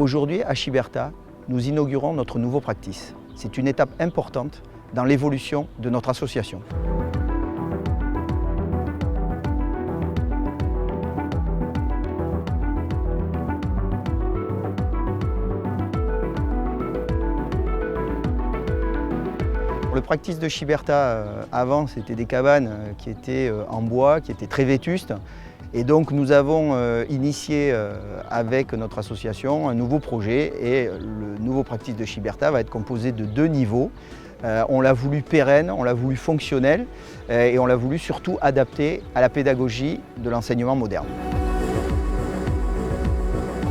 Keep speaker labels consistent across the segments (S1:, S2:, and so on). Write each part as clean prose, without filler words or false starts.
S1: Aujourd'hui, à Chiberta, nous inaugurons notre nouveau practice. C'est une étape importante dans l'évolution de notre association. Le practice de Chiberta, avant, c'était des cabanes qui étaient en bois, qui étaient très vétustes. Et donc nous avons initié avec notre association un nouveau projet et le nouveau practice de Chiberta va être composé de 2 niveaux. On l'a voulu pérenne, on l'a voulu fonctionnel et on l'a voulu surtout adapté à la pédagogie de l'enseignement moderne.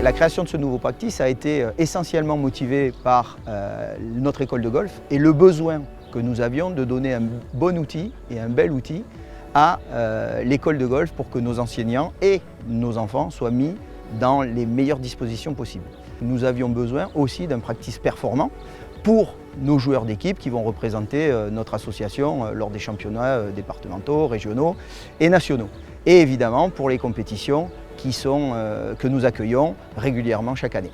S1: La création de ce nouveau practice a été essentiellement motivée par notre école de golf et le besoin que nous avions de donner un bon outil et un bel outil à l'école de golf pour que nos enseignants et nos enfants soient mis dans les meilleures dispositions possibles. Nous avions besoin aussi d'un practice performant pour nos joueurs d'équipe qui vont représenter notre association lors des championnats départementaux, régionaux et nationaux. Et évidemment pour les compétitions que nous accueillons régulièrement chaque année.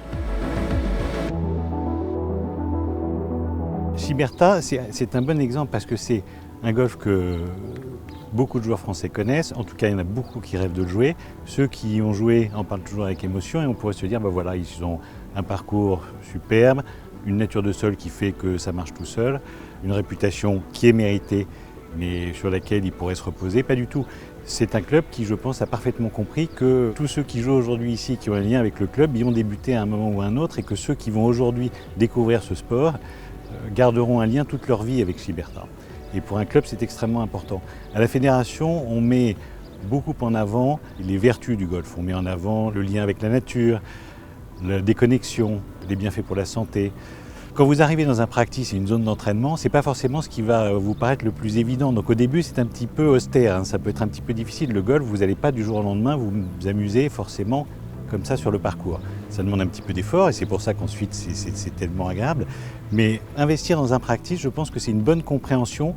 S2: Chiberta, c'est un bon exemple parce que c'est un golf que beaucoup de joueurs français connaissent. En tout cas, il y en a beaucoup qui rêvent de le jouer. Ceux qui y ont joué en parlent toujours avec émotion et on pourrait se dire, ben voilà, ils ont un parcours superbe, une nature de sol qui fait que ça marche tout seul, une réputation qui est méritée mais sur laquelle ils pourraient se reposer. Pas du tout. C'est un club qui, je pense, a parfaitement compris que tous ceux qui jouent aujourd'hui ici, qui ont un lien avec le club, y ont débuté à un moment ou à un autre et que ceux qui vont aujourd'hui découvrir ce sport garderont un lien toute leur vie avec Chiberta. Et pour un club, c'est extrêmement important. À la fédération, on met beaucoup en avant les vertus du golf. On met en avant le lien avec la nature, la déconnexion, les bienfaits pour la santé. Quand vous arrivez dans un practice et une zone d'entraînement, ce n'est pas forcément ce qui va vous paraître le plus évident. Donc au début, c'est un petit peu austère, ça peut être un petit peu difficile. Le golf, vous n'allez pas du jour au lendemain vous amuser forcément comme ça sur le parcours. Ça demande un petit peu d'effort et c'est pour ça qu'ensuite c'est tellement agréable. Mais investir dans un practice, je pense que c'est une bonne compréhension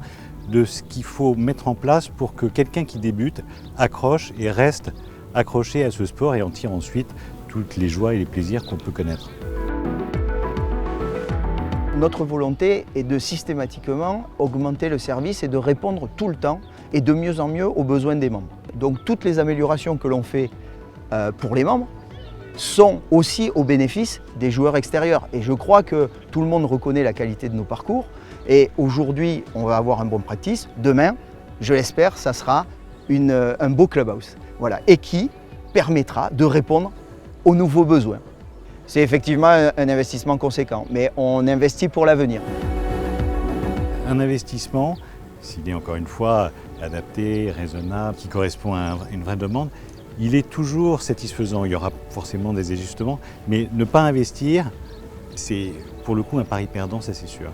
S2: de ce qu'il faut mettre en place pour que quelqu'un qui débute accroche et reste accroché à ce sport et en tire ensuite toutes les joies et les plaisirs qu'on peut connaître.
S1: Notre volonté est de systématiquement augmenter le service et de répondre tout le temps et de mieux en mieux aux besoins des membres. Donc toutes les améliorations que l'on fait pour les membres sont aussi au bénéfice des joueurs extérieurs. Et je crois que tout le monde reconnaît la qualité de nos parcours. Et aujourd'hui, on va avoir un bon practice. Demain, je l'espère, ça sera un beau clubhouse. Voilà. Et qui permettra de répondre aux nouveaux besoins. C'est effectivement un investissement conséquent, mais on investit pour l'avenir.
S2: Un investissement, s'il est encore une fois adapté, raisonnable, qui correspond à une vraie demande, il est toujours satisfaisant. Il y aura forcément des ajustements, mais ne pas investir, c'est pour le coup un pari perdant, ça c'est sûr.